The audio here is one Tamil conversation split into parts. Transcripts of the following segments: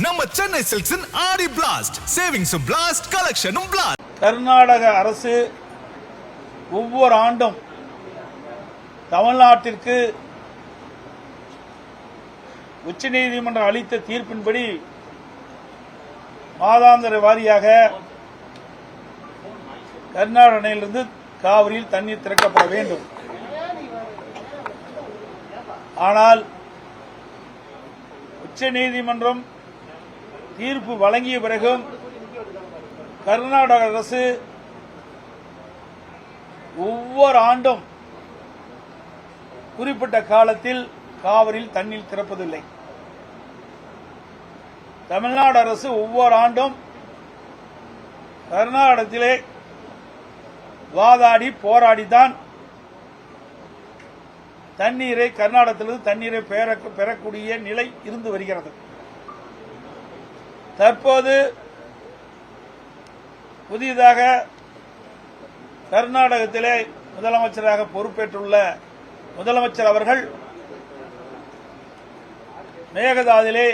நம்ம சென்னை சில்க்ஸின் ஆடி பிளாஸ்ட், சேவிங்ஸும் பிளாஸ்ட், கலெக்ஷனும் பிளாஸ்ட். கர்நாடக அரசு ஒவ்வொரு ஆண்டும் தமிழ்நாட்டிற்கு உச்சநீதிமன்றம் அளித்த தீர்ப்பின்படி மாதாந்திர வாரியாக கர்நாடக அணையிலிருந்து காவிரியில் தண்ணீர் திறக்கப்பட வேண்டும். ஆனால் உச்சநீதிமன்றம் தீர்ப்பு வழங்கிய பிறகும் கர்நாடக அரசு ஒவ்வொரு ஆண்டும் குறிப்பிட்ட காலத்தில் காவிரியில் தண்ணீர் திறப்பதில்லை. தமிழ்நாடு அரசு ஒவ்வொரு ஆண்டும் கர்நாடகத்திலே வாதாடி போராடித்தான் தண்ணீரை கர்நாடகத்திலிருந்து தண்ணீரை பெறக்கூடிய நிலை இருந்து வருகிறது. தற்போது புதிதாக கர்நாடகத்திலே முதலமைச்சராக பொறுப்பேற்றுள்ள முதலமைச்சர் அவர்கள் மேகதாதிலே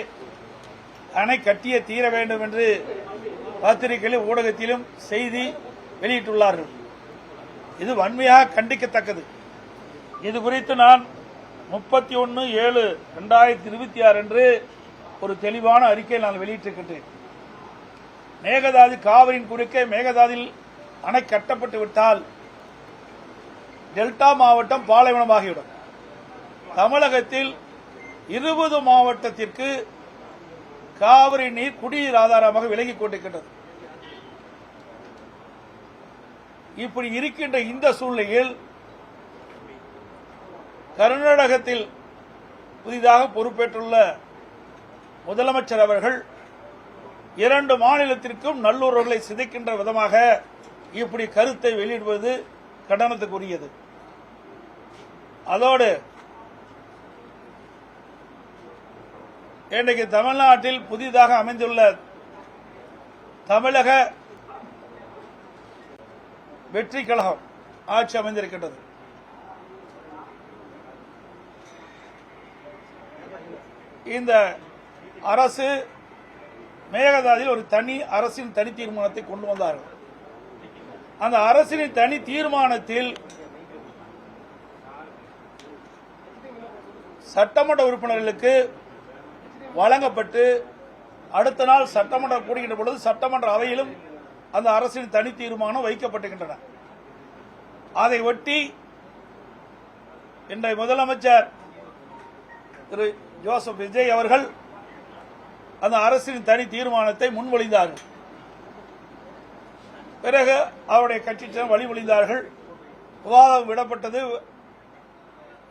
அணை கட்டிய தீர வேண்டும் என்று பத்திரிகையிலும் ஊடகத்திலும் செய்தி வெளியிட்டுள்ளார்கள். இது வன்மையாக கண்டிக்கத்தக்கது. இது குறித்து நான் 31/7/2026 அன்று ஒரு தெளிவான அறிக்கையை நான் வெளியிட்டிருக்கின்றேன். மேகதாது காவிரியின் குறுக்கே மேகதாதில் அணை கட்டப்பட்டு விட்டால் டெல்டா மாவட்டம் பாலைவனமாகிவிடும். தமிழகத்தில் 20 மாவட்டத்திற்கு காவிரி நீர் குடிநீர் ஆதாரமாக விலகிக் கொண்டிருக்கின்றது. இப்படி இருக்கின்ற இந்த சூழ்நிலையில் கர்நாடகத்தில் புதிதாக பொறுப்பேற்றுள்ள முதலமைச்சர் அவர்கள் 2 மாநிலத்திற்கும் நல்லுறவுகளை சிதைக்கின்ற விதமாக இப்படி கருத்தை வெளியிடுவது கண்டனத்துக்குரியது. அதோடு இன்றைக்கு தமிழ்நாட்டில் புதிதாக அமைந்துள்ள தமிழக வெற்றி கழகம் ஆட்சி அமைந்திருக்கின்றது. இந்த அரசு மேகதாதில் ஒரு தனி அரசின் தனி தீர்மானத்தை கொண்டு வந்தார்கள். அந்த அரசின் தனி தீர்மானத்தில் சட்டமன்ற உறுப்பினர்களுக்கு வழங்கப்பட்டு அடுத்த நாள் சட்டமன்றம் கூடுகின்ற பொழுது சட்டமன்ற அவையிலும் அந்த அரசின் தனி தீர்மானம் வைக்கப்பட்டிருக்கின்றன. அதை ஒட்டி இன்றைய முதலமைச்சர் திரு ஜோசப் விஜய் அவர்கள் அந்த அரசின் தனி தீர்மானத்தை முன்மொழிந்தார்கள். பிறகு அவருடைய கட்சியினர் வழிமொழிந்தார்கள். விவாதம் விடப்பட்டது.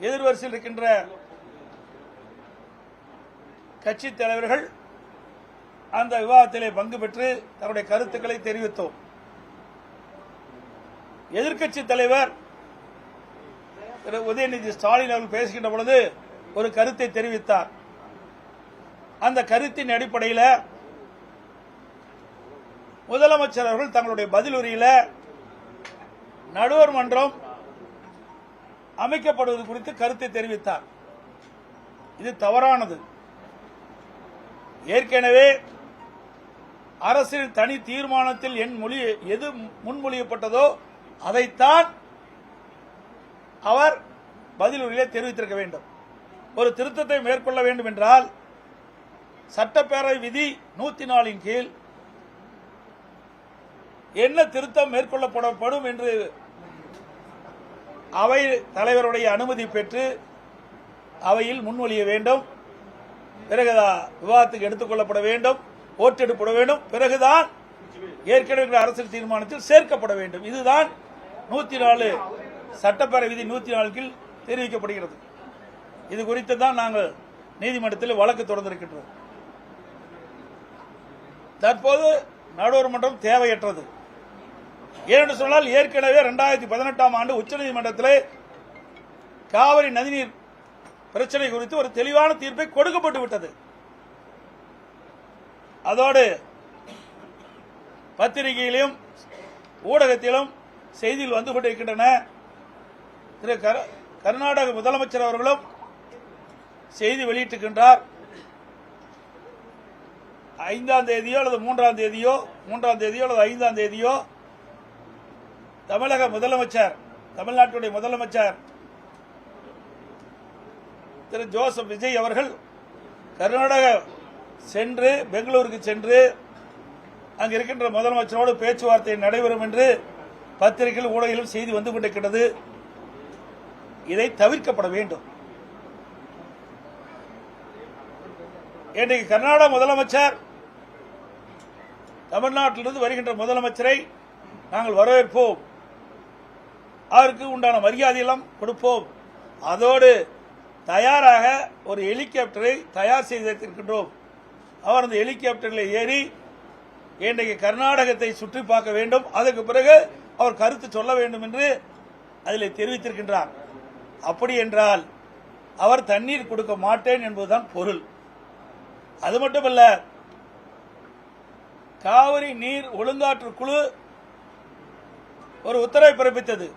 எதிர்வரிசையில் இருக்கின்ற கட்சி தலைவர்கள் அந்த விவாதத்திலே பங்கு பெற்று தன்னுடைய கருத்துக்களை தெரிவித்தோம். எதிர்க்கட்சி தலைவர் திரு உதயநிதி ஸ்டாலின் அவர்கள் பேசுகின்ற பொழுது ஒரு கருத்தை தெரிவித்தார். அந்த கருத்தின் அடிப்படையில் முதலமைச்சர் அவர்கள் தங்களுடைய பதிலுரையில் நடுவர் மன்றம் அமைக்கப்படுவது குறித்து கருத்தை தெரிவித்தார். இது தவறானது. ஏற்கனவே அரசின் தனி தீர்மானத்தில் எது முன்மொழியப்பட்டதோ அதைத்தான் அவர் பதிலுரையிலே தெரிவித்திருக்க வேண்டும். ஒரு திருத்தத்தை மேற்கொள்ள வேண்டும் என்றால் சட்டப்பேரவை விதி 104 கீழ் என்ன திருத்தம் மேற்கொள்ளப்படும் என்று அவை தலைவருடைய அனுமதி பெற்று அவையில் முன்மொழிய வேண்டும். பிறகு விவாதத்துக்கு எடுத்துக் கொள்ளப்பட வேண்டும், ஓட்டெடுப்பட வேண்டும். பிறகுதான் ஏற்கனவே அரசியல் தீர்மானத்தில் சேர்க்கப்பட வேண்டும். இதுதான் 104 சட்டப்பேரவை விதி 104 கீழ் தெரிவிக்கப்படுகிறது. இது குறித்து தான் நாங்கள் நீதிமன்றத்தில் வழக்கு தொடர்ந்திருக்கின்றோம். தற்போது நடுவர் மன்றம் தேவையற்றது. ஏனென்று சொன்னால் ஏற்கனவே 2018 ஆண்டு உச்சநீதிமன்றத்தில் காவிரி நதிநீர் பிரச்சனை குறித்து ஒரு தெளிவான தீர்ப்பை கொடுக்கப்பட்டு விட்டது. அதோடு பத்திரிகையிலும் ஊடகத்திலும் செய்தியில் வந்து கொண்டிருக்கின்றன. திரு கர்நாடக முதலமைச்சர் அவர்களும் செய்தி வெளியிட்டிருக்கின்றார். 5ஆம் தேதியோ அல்லது 3ஆம் தேதியோ அல்லது 5ஆம் தேதியோ தமிழக முதலமைச்சர், தமிழ்நாட்டுடைய முதலமைச்சர் திரு ஜோசப் விஜய் அவர்கள் கர்நாடக சென்று பெங்களூருக்கு சென்று அங்கு இருக்கின்ற முதலமைச்சரோடு பேச்சுவார்த்தை நடைபெறும் என்று பத்திரிகைகள் ஊடகங்களிலும் செய்தி வந்து கொண்டிருக்கிறது. இதை தவிர்க்கப்பட வேண்டும். இன்றைக்கு கர்நாடக முதலமைச்சர் தமிழ்நாட்டிலிருந்து வருகின்ற முதலமைச்சரை நாங்கள் வரவேற்போம், அவருக்கு உண்டான மரியாதையெல்லாம் கொடுப்போம். அதோடு தயாராக ஒரு ஹெலிகாப்டரை தயார் செய்து வைத்திருக்கின்றோம். அவர் அந்த ஹெலிகாப்டரில் ஏறி இன்றைக்கு கர்நாடகத்தை சுற்றி பார்க்க வேண்டும், அதற்கு பிறகு அவர் கருத்து சொல்ல வேண்டும் என்று அதில் தெரிவித்திருக்கின்றார். அப்படி என்றால் அவர் தண்ணீர் கொடுக்க மாட்டேன் என்பதுதான் பொருள். அது மட்டுமல்ல, காவிரி நீர் ஒழுங்காற்று குழு ஒரு உத்தரவை பிறப்பித்தது.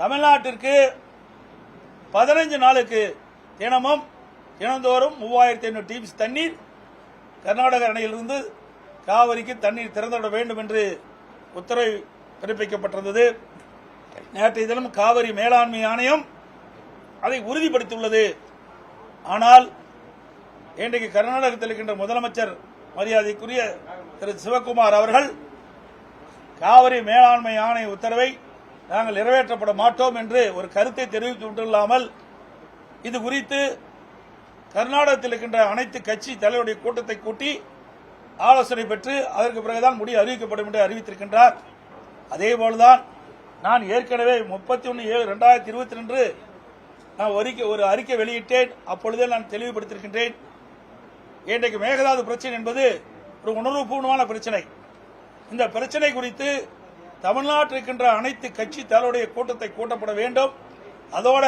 தமிழ்நாட்டிற்கு 15 நாளுக்கு தினந்தோறும் 3500 டிஎம்சி தண்ணீர் கர்நாடக அணையிலிருந்து காவிரிக்கு தண்ணீர் திறந்துவிட வேண்டும் என்று உத்தரவு பிறப்பிக்கப்பட்டிருந்தது. நேற்றைய தினம் காவிரி மேலாண்மை ஆணையம் அதை உறுதிப்படுத்தியுள்ளது. ஆனால் இன்றைக்கு கர்நாடகத்தில் இருக்கின்ற முதலமைச்சர் மரியாதைக்குரிய திரு சிவக்குமார் அவர்கள் காவிரி மேலாண்மை ஆணைய உத்தரவை நாங்கள் நிறைவேற்றப்பட மாட்டோம் என்று ஒரு கருத்தை தெரிவித்துவில்லாமல் இது குறித்து கர்நாடகத்தில் இருக்கின்ற அனைத்து கட்சி தலைவருடைய கூட்டத்தை கூட்டி ஆலோசனை பெற்று அதற்கு பிறகுதான் முடிவு அறிவிக்கப்படும் என்று அறிவித்திருக்கின்றார். அதேபோல்தான் நான் ஏற்கனவே 31/7/2022 நான் ஒரு அறிக்கை வெளியிட்டேன். அப்பொழுதே நான் தெளிவுபடுத்தியிருக்கின்றேன். இன்றைக்கு மேகதாது பிரச்சனை என்பது ஒரு உணர்வுபூர்வமான பிரச்சனை. இந்த பிரச்சனை குறித்து தமிழ்நாட்டில் இருக்கின்ற அனைத்து கட்சி தலைவருடைய கூட்டத்தை கூட்டப்பட வேண்டும். அதோட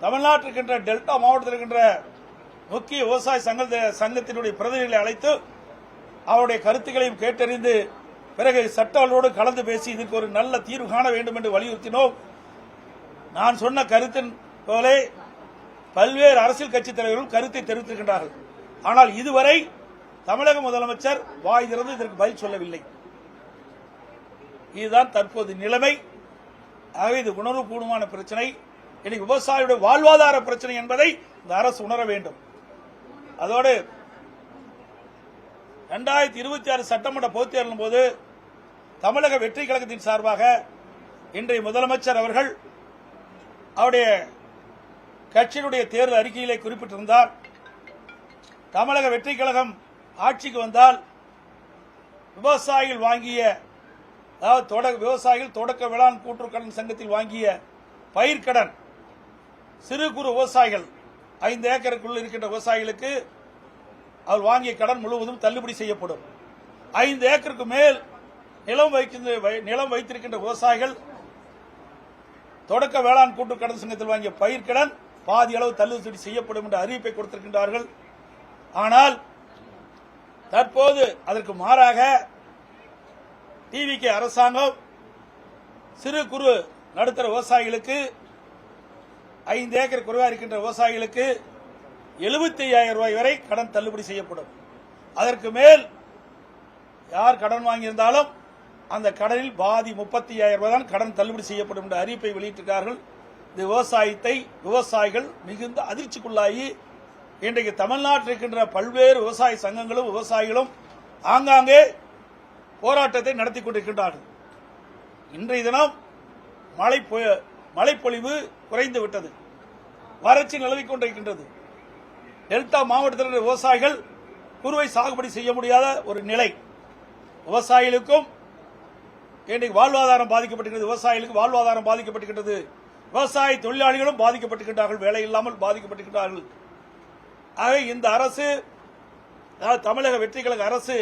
தமிழ்நாட்டில் இருக்கின்ற டெல்டா மாவட்டத்தில் இருக்கின்ற முக்கிய விவசாய சங்கத்தினுடைய பிரதிநிதிகளை அழைத்து அவருடைய கருத்துக்களையும் கேட்டறிந்து பிறகு சட்டங்களோடு கலந்து பேசி இதற்கு ஒரு நல்ல தீர்வு காண வேண்டும் என்று வலியுறுத்தினோம். நான் சொன்ன கருத்தின் போலே பல்வேறு அரசியல் கட்சி தலைவர்களும் கருத்தை தெரிவித்திருக்கின்றார்கள். ஆனால் இதுவரை தமிழக முதலமைச்சர் வாய் திறந்து இதற்கு பதில் சொல்லவில்லை. இதுதான் தற்போது நிலைமை. ஆகவே இது உணர்வுபூர்வமான பிரச்சனை, இன்னைக்கு விவசாயியுடைய வாழ்வாதார பிரச்சனை என்பதை இந்த அரசு உணர வேண்டும். அதோடு 2026 சட்டமன்ற பொதுத் தேர்தலின் போது தமிழக வெற்றி கழகத்தின் சார்பாக இன்றைய முதலமைச்சர் அவர்கள் அவருடைய கட்சியினுடைய தேர்தல் அறிக்கையிலே குறிப்பிட்டிருந்தார். தமிழக வெற்றி கழகம் ஆட்சிக்கு வந்தால் விவசாயிகள் வாங்கிய, அதாவது விவசாயிகள் தொடக்க வேளாண் கூட்டுறவு சங்கத்தில் வாங்கிய பயிர்க்கடன், சிறு குறு விவசாயிகள் 5 ஏக்கருக்குள் இருக்கின்ற விவசாயிகளுக்கு அவர் வாங்கிய கடன் முழுவதும் தள்ளுபடி செய்யப்படும். 5 ஏக்கருக்கு மேல் நிலம் வைத்திருக்கின்ற விவசாயிகள் தொடக்க வேளாண் கூட்டுறவு கடன் சங்கத்தில் வாங்கிய பயிர்க்கடன் பாதி அளவு தள்ளுபடி செய்யப்படும் என்ற அறிவிப்பை கொடுத்திருக்கின்றார்கள். ஆனால் தற்போது அதற்கு மாறாக டிவிகே அரசாங்கம் சிறு குறு நடுத்தர விவசாயிகளுக்கு 5 ஏக்கர் குறைவாக இருக்கின்ற விவசாயிகளுக்கு 75,000 ரூபாய் வரை கடன் தள்ளுபடி செய்யப்படும். அதற்கு மேல் யார் கடன் வாங்கியிருந்தாலும் அந்த கடனில் பாதி 35,000 ரூபாய் தான் கடன் தள்ளுபடி செய்யப்படும் என்ற அறிவிப்பை வெளியிட்டிருக்கிறார்கள். இந்த விவசாயிகள் மிகுந்த அதிர்ச்சிக்குள்ளாகி இன்றைக்கு தமிழ்நாட்டில் இருக்கின்ற பல்வேறு விவசாய சங்கங்களும் விவசாயிகளும் ஆங்காங்கே போராட்டத்தை நடத்தி கொண்டிருக்கின்றார்கள். இன்றைய தினம் மழைப்பொழிவு குறைந்து விட்டது, வறட்சி நிலவிக் கொண்டிருக்கின்றது. டெல்டா மாவட்டத்தில் விவசாயிகள் குறுவை சாகுபடி செய்ய முடியாத ஒரு நிலை. விவசாயிகளுக்கும் இன்றைக்கு வாழ்வாதாரம் பாதிக்கப்பட்டிருக்கிறது, விவசாயிகளுக்கு வாழ்வாதாரம் பாதிக்கப்பட்டிருக்கிறது. விவசாய தொழிலாளிகளும் பாதிக்கப்பட்டிருக்கின்றார்கள், வேலை இல்லாமல் பாதிக்கப்பட்டிருக்கிறார்கள். ஆகவே இந்த அரசு, அதாவது தமிழக வெற்றி கழக அரசு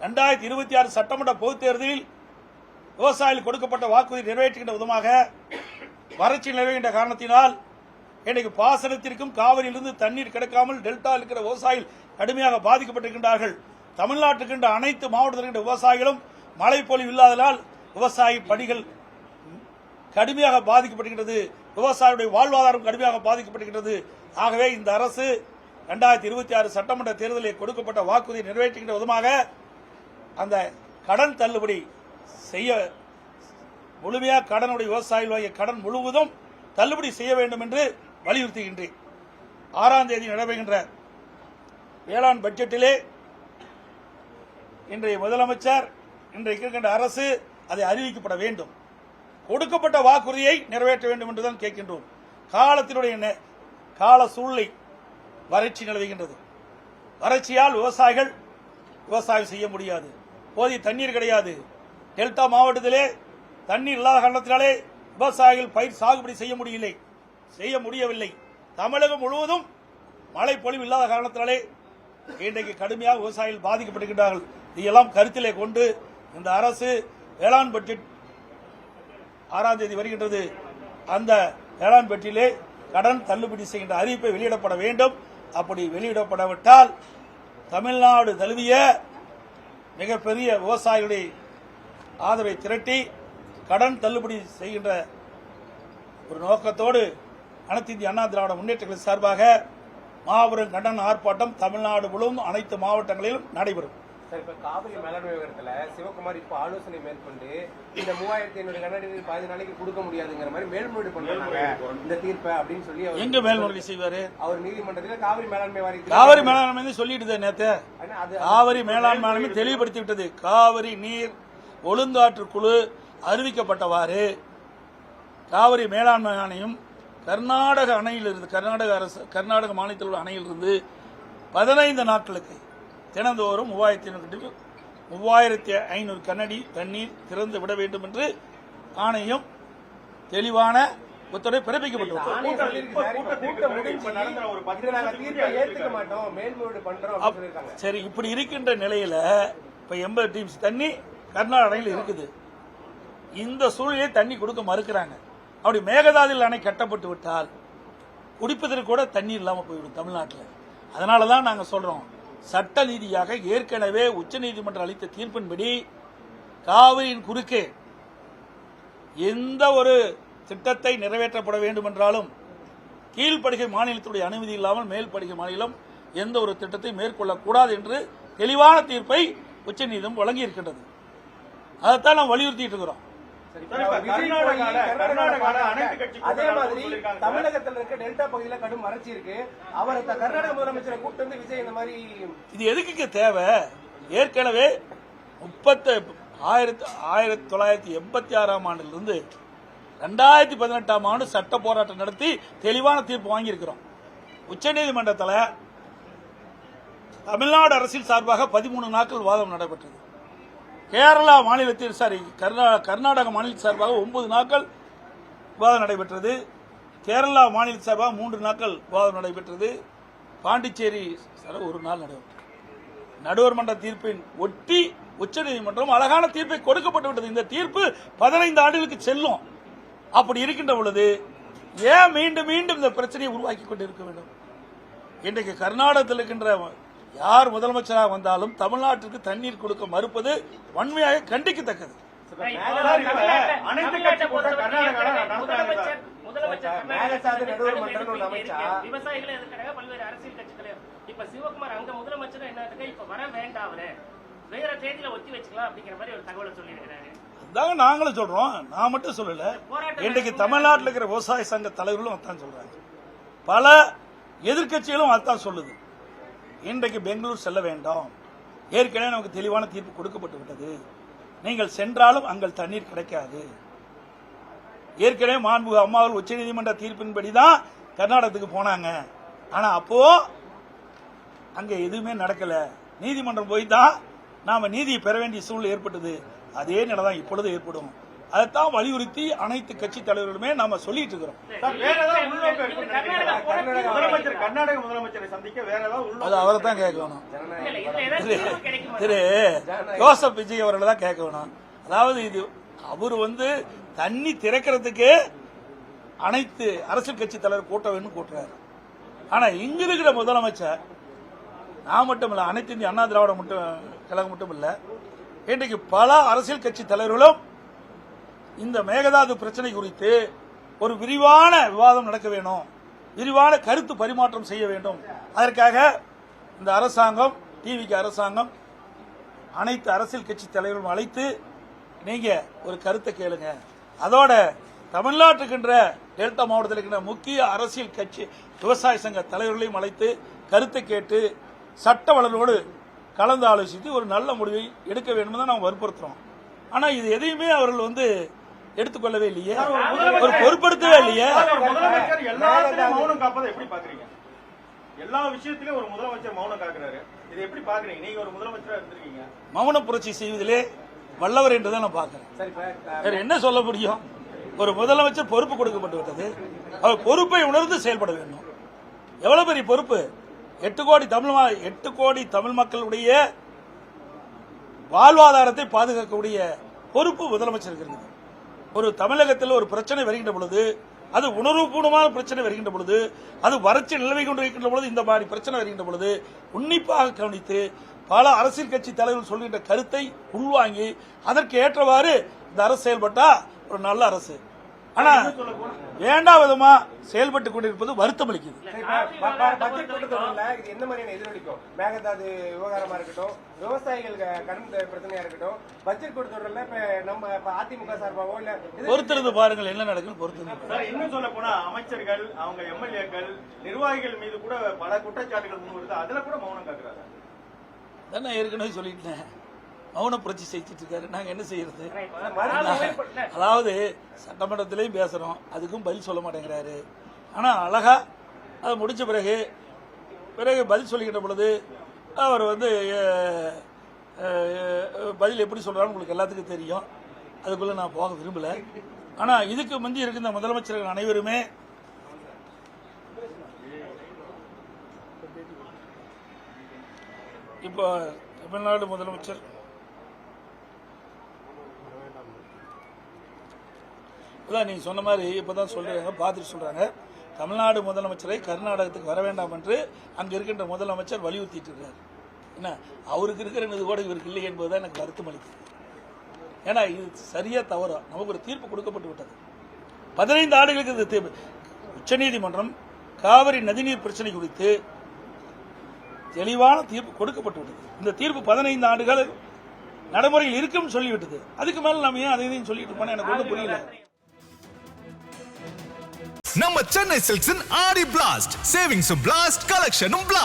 2026 சட்டமன்ற பொதுத் தேர்தலில் விவசாயிகள் கொடுக்கப்பட்ட வாக்குறுதி நிறைவேற்றுகின்ற விதமாக வறட்சி நிலவுகின்ற காரணத்தினால் இன்றைக்கு பாசனத்திற்கும் காவிரியிலிருந்து தண்ணீர் கிடைக்காமல் டெல்டா இருக்கிற விவசாயிகள் கடுமையாக பாதிக்கப்பட்டிருக்கின்றார்கள். தமிழ்நாட்டில் இருக்கின்ற அனைத்து மாவட்டத்தில் இருக்கின்ற விவசாயிகளும் மழை பொழிவு இல்லாததால் விவசாய பணிகள் கடுமையாக பாதிக்கப்படுகின்றது, விவசாயிகளுடைய வாழ்வாதாரம் கடுமையாக பாதிக்கப்படுகின்றது. ஆகவே இந்த அரசு 2026 சட்டமன்ற தேர்தலில் கொடுக்கப்பட்ட வாக்குறுதியை நிறைவேற்றுகின்ற விதமாக அந்த கடன் தள்ளுபடி செய்ய முழுமையாக கடனுடைய விவசாயிகள் வாங்கிய கடன் முழுவதும் தள்ளுபடி செய்ய வேண்டும் என்று வலியுறுத்துகின்றேன். 6ஆம் தேதி நடைபெறுகின்ற வேளாண் பட்ஜெட்டிலே இன்றைய முதலமைச்சர் இன்றைக்கு இருக்கின்ற அரசு அதை அறிவிக்கப்பட வேண்டும். கொடுக்கப்பட்ட வாக்குறுதியை நிறைவேற்ற வேண்டும் என்றுதான் கேட்கின்றோம். காலத்தினுடைய கால சூழ்நிலை வறட்சி நிலவுகின்றது. வறட்சியால் விவசாயிகள் விவசாயம் செய்ய முடியாது. போதிய தண்ணீர் கிடையாது. டெல்டா மாவட்டத்திலே தண்ணீர் இல்லாத காரணத்தினாலே விவசாயிகள் பயிர் சாகுபடி செய்ய முடியவில்லை. தமிழகம் முழுவதும் மழை பொழிவு இல்லாத காரணத்தினாலே இன்றைக்கு கடுமையாக விவசாயிகள் பாதிக்கப்படுகின்றார்கள். இதையெல்லாம் கருத்திலே கொண்டு இந்த அரசு வேளாண் பட்ஜெட் 6ஆம் தேதி வருகின்றது. அந்த வேளாண் பட்ஜெட்டிலே கடன் தள்ளுபடி செய்கின்ற அறிவிப்பை வெளியிடப்பட வேண்டும். அப்படி வெளியிடப்படாவிட்டால் தமிழ்நாடு தழுவிய மிகப்பெரிய விவசாயிகளுடைய ஆதரவை திரட்டி கடன் தள்ளுபடி செய்கின்ற ஒரு நோக்கத்தோடு அனைத்து இந்திய அண்ணா திராவிட முன்னேற்ற கழக சார்பாக மாபெரும் கண்டன ஆர்ப்பாட்டம் தமிழ்நாடு முழுவதும் அனைத்து மாவட்டங்களிலும் நடைபெறும். சார், இப்ப காவிரி மேலாண்மை விவகாரத்துல சிவகுமார் இப்ப ஆலோசனை மேற்கொண்டு இந்த 3500 கனஅடி 10 நாளைக்கு கொடுக்க முடியாதுங்கிற மாதிரி மேல்முறையீடு பண்றாங்க இந்த தீர்ப்பை அப்படின்னு சொல்லி எங்க மேல்முறையீடு செய்வாரு அவர் நீதிமன்றத்தில் காவிரி மேலாண்மை வாரியத்தில் காவிரி மேலாண்மை சொல்லிட்டு நேத்து காவிரி மேலாண்மை தெளிவுபடுத்தி விட்டது. காவிரி நீர் ஒழுங்காற்று குழு அறிவிக்கப்பட்டவாறு காவிரி மேலாண்மை ஆணையம் கர்நாடக அணையிலிருந்து கர்நாடக மாநிலத்தில் உள்ள அணையிலிருந்து 15 நாட்களுக்கு தினந்தோறும் 3500 கனஅடி தண்ணீர் திறந்து விட வேண்டும் என்று ஆணையம் தெளிவான உத்தரவை பிறப்பிக்கப்பட்டுள்ளது. சரி, இப்படி இருக்கின்ற நிலையில இப்ப 80 டீம்ஸ் தண்ணி கர்நாடக அணையில் இருக்குது. இந்த சூழலிலே தண்ணி கொடுக்க மறுக்கிறாங்க. அப்படி மேகதாதுவில் அணை கட்டப்பட்டு விட்டால் குடிப்பதற்கு கூட தண்ணீர் இல்லாமல் போய்விடும் தமிழ்நாட்டில். அதனாலதான் நாங்க சொல்றோம், சட்ட ரீதியாக ஏற்கனவே உச்சநீதிமன்றம் அளித்த தீர்ப்பின்படி காவிரியின் குறுக்கே எந்த ஒரு திட்டத்தை நிறைவேற்றப்பட வேண்டும் என்றாலும் கீழ்ப்படுகை மாநிலத்துடைய அனுமதி இல்லாமல் மேல்படுகை மாநிலம் எந்த ஒரு திட்டத்தை மேற்கொள்ளக்கூடாது என்று தெளிவான தீர்ப்பை உச்சநீதிமன்றம் வழங்கி இருக்கின்றது. அதைத்தான் நாம் வலியுறுத்திட்டு இருக்கிறோம். அதே மாதிரி தமிழகத்தில் இருக்க டெல்டா பகுதியில் கடும் வறட்சி இருக்கு. அவர் கர்நாடக முதலமைச்சரை கூட்டு வந்து விஜய் இந்த மாதிரி இது எதுக்கு தேவை? ஏற்கனவே 1986ஆம் ஆண்டிலிருந்து 2018ஆம் ஆண்டு சட்ட போராட்டம் நடத்தி தெளிவான தீர்ப்பு வாங்கியிருக்கிறோம். உச்சநீதிமன்றத்தில் தமிழ்நாடு அரசியல் சார்பாக 13 நாட்கள் வாதம் நடைபெற்றது. கேரளா மாநிலத்தில் கர்நாடக மாநில சார்பாக 9 நாட்கள் விவாதம் நடைபெற்றது. கேரளா மாநில சார்பாக 3 நாட்கள் விவாதம் நடைபெற்றது. பாண்டிச்சேரி ஒரு நாள் நடைபெற்றது. நடுவர் மன்ற தீர்ப்பின் ஒட்டி உச்சநீதிமன்றம் அழகான தீர்ப்பை கொடுக்கப்பட்டு விட்டது. இந்த தீர்ப்பு 15 ஆண்டுகளுக்கு செல்லும். அப்படி இருக்கின்ற பொழுது ஏன் மீண்டும் மீண்டும் இந்த பிரச்சனையை உருவாக்கி கொண்டு இருக்க வேண்டும்? இன்றைக்கு கர்நாடகத்தில் இருக்கின்ற யார் முதலமைச்சராக வந்தாலும் தமிழ்நாட்டிற்கு தண்ணீர் கொடுக்க மறுப்பது வன்மையாக கண்டிக்கத்தக்கது. அதாங்க நாங்களும் சொல்றோம். நான் மட்டும் சொல்லல, இன்றைக்கு தமிழ்நாட்டில் இருக்கிற விவசாய சங்க தலைவர்களும் அதான் சொல்றாங்க. பல எதிர்க்கட்சிகளும் அதான் சொல்லுது. இன்றைக்கு பெங்களூர் செல்ல வேண்டாம், ஏற்கனவே நமக்கு தெளிவான தீர்ப்பு கொடுக்கப்பட்டு விட்டது, நீங்கள் சென்றாலும் அங்கே தண்ணீர் கிடைக்காது. ஏற்கனவே மாண்புமிகு அம்மாவில் உச்சநீதிமன்ற தீர்ப்பின்படிதான் கர்நாடகத்துக்கு போனாங்க. ஆனா அப்போ அங்க எதுவுமே நடக்கல. நீதிமன்றம் போய் தான் நாம நீதியை பெற வேண்டிய சூழ்நிலை ஏற்பட்டது. அதே நிலைதான் இப்பொழுது ஏற்படும். அதைத்தான் வலியுறுத்தி அனைத்து கட்சி தலைவர்களுமே நாம சொல்லிட்டு இருக்கிறோம். கர்நாடக முதலமைச்சரை சந்திக்க வேற ஏதாவது அது அவரை தான் கேட்கணும். திரு ஜோசப் விஜய் அவர்களை தான் கேட்க வேணும். அதாவது இது அவர் தண்ணி திறக்கிறதுக்கு அனைத்து அரசியல் கட்சி தலைவர் கூட்ட வேண்டும் கூட்டுறாரு. ஆனா இங்க இருக்கிற முதலமைச்சர் நான் மட்டும் இல்ல, அனைத்து இந்திய அண்ணா திராவிட கழகம் மட்டும் இல்ல, இன்றைக்கு பல அரசியல் கட்சி தலைவர்களும் இந்த மேகதாது பிரச்சனை குறித்து ஒரு விரிவான விவாதம் நடக்க வேணும், விரிவான கருத்து பரிமாற்றம் செய்ய வேண்டும். அதற்காக இந்த அரசாங்கம், டிவிக்கு அரசாங்கம் அனைத்து அரசியல் கட்சி தலைவர்களும் அழைத்து நீங்க ஒரு கருத்தை கேளுங்க. அதோட தமிழ்நாட்டுக்கின்ற டெல்டா மாவட்டத்தில் இருக்கின்ற முக்கிய அரசியல் கட்சி விவசாய சங்க தலைவர்களையும் அழைத்து கருத்தை கேட்டு சட்ட வல்லுநரோடு கலந்து ஆலோசித்து ஒரு நல்ல முடிவை எடுக்க வேண்டும் தான் நாங்கள் வற்புறுத்துறோம். ஆனா இது எதையுமே அவர்கள் எடுத்துக்கொள்ளவே இல்லையே, ஒரு பொறுப்படுத்தவே இல்லையே. முதலமைச்சர் எல்லாத்தையும் மௌனம் காப்பதை எப்படி பாக்குறீங்க? எல்லா விஷயத்திலும் ஒரு முதலமைச்சர் மௌனம் காக்குறாரு, இதை எப்படி பாக்குறீங்க? நீங்க ஒரு முதலமைச்சரா இருந்திருக்கீங்க. மௌன புரட்சி செய்வதிலே வல்லவர் என்றுதான் நான் பாக்குறேன். வேற என்ன சொல்ல முடியும்? ஒரு முதலமைச்சர் பொறுப்பு கொடுக்கப்பட்டு விட்டது, அவர் பொறுப்பை உணர்ந்து செயல்பட வேண்டும். எவ்வளவு பெரிய பொறுப்பு! 8 கோடி தமிழ் மக்களுடைய வாழ்வாதாரத்தை பாதுகாக்கக்கூடிய பொறுப்பு முதலமைச்சருக்கு இருக்குது. ஒரு தமிழகத்தில் ஒரு பிரச்சனை வருகின்ற பொழுது, அது உணர்வுபூர்வமான பிரச்சனை வருகின்ற பொழுது, அது வறட்சி நிலவை கொண்டிருக்கின்ற பொழுது, இந்த மாதிரி பிரச்சனை வருகின்ற பொழுது உன்னிப்பாக கவனித்து பல அரசியல் கட்சி தலைவர்கள் சொல்கின்ற கருத்தை உள்வாங்கி அதற்கு ஏற்றவாறு இந்த அரசு செயல்பட்டா ஒரு நல்ல அரசு. ஆனா வேண்டாம் விதமா செயல்பட்டு கொண்டிருப்பது வருத்தம் அளிக்குது. பட்ஜெட் கூட்டத்தொடர்ல இது எந்த மாதிரியான எதிரொலிக்கும்? மேகதாது விவகாரமா இருக்கட்டும், விவசாயிகள் கடன் பிரச்சனையா இருக்கட்டும், பட்ஜெட் கூட்டத்தொடர்ல இப்ப நம்ம அதிமுக சார்பாவோ இல்ல பொறுத்திருந்து பாருங்கள் என்ன நடக்குன்னு பொறுத்திருந்து. இன்னும் சொல்ல போனா அமைச்சர்கள், அவங்க எம்எல்ஏக்கள், நிர்வாகிகள் மீது கூட பல குற்றச்சாட்டுகள் முன் வருது, அதுல கூட மௌனம் காக்குறாங்க. நான் ஏற்கனவே சொல்லிட்டேன், மௌன புரட்சி செஞ்சிட்டு இருக்காரு. நாங்க என்ன செய்யறது? அதாவது சட்டமன்றத்திலையும் பேசுறோம், அதுக்கும் பதில் சொல்ல மாட்டேங்கிறாரு. ஆனா அழகா அது முடிச்ச பிறகு பதில் சொல்லிக்கிட்ட பொழுது அவர் பதில் எப்படி சொல்றாரு உங்களுக்கு எல்லாத்துக்கும் தெரியும். அதுக்குள்ள நான் போக விரும்பல. ஆனா இதுக்கு முந்தி இருக்கின்ற முதலமைச்சர்கள் அனைவருமே இப்போ தமிழ்நாடு முதலமைச்சர் நீங்க சொன்ன மாதிரி இப்பதான் சொல்றாங்க, பார்த்துட்டு சொல்றாங்க, தமிழ்நாடு முதலமைச்சரை கர்நாடகத்துக்கு வர வேண்டாம் என்று அங்க இருக்கின்ற முதலமைச்சர் வலியுறுத்திட்டு இருக்காரு. என்ன அவருக்கு இருக்கிற இது கூட இவருக்கு இல்லை என்பதுதான் எனக்கு வருத்தம் அளிக்குது. ஏன்னா இது சரியா தவறா நமக்கு ஒரு தீர்ப்பு கொடுக்கப்பட்டு விட்டது. 15 ஆண்டுகளுக்கு இந்த தீர்ப்பு உச்சநீதிமன்றம் காவிரி நதிநீர் பிரச்சனை குறித்து தெளிவான தீர்ப்பு கொடுக்கப்பட்டு விட்டது. இந்த தீர்ப்பு 15 ஆண்டுகள் நடைமுறையில் இருக்கும் சொல்லிவிட்டது. அதுக்கு மேல நம்ம ஏன் அதையும் சொல்லிட்டு இருப்போம் எனக்கு ஒன்றும் புரியல. நம்ம சென்னை சில்க்ஸின் ஆடி பிளாஸ்ட், சேவிங்ஸும் பிளாஸ்ட், கலெக்ஷனும் பிளாஸ்ட்.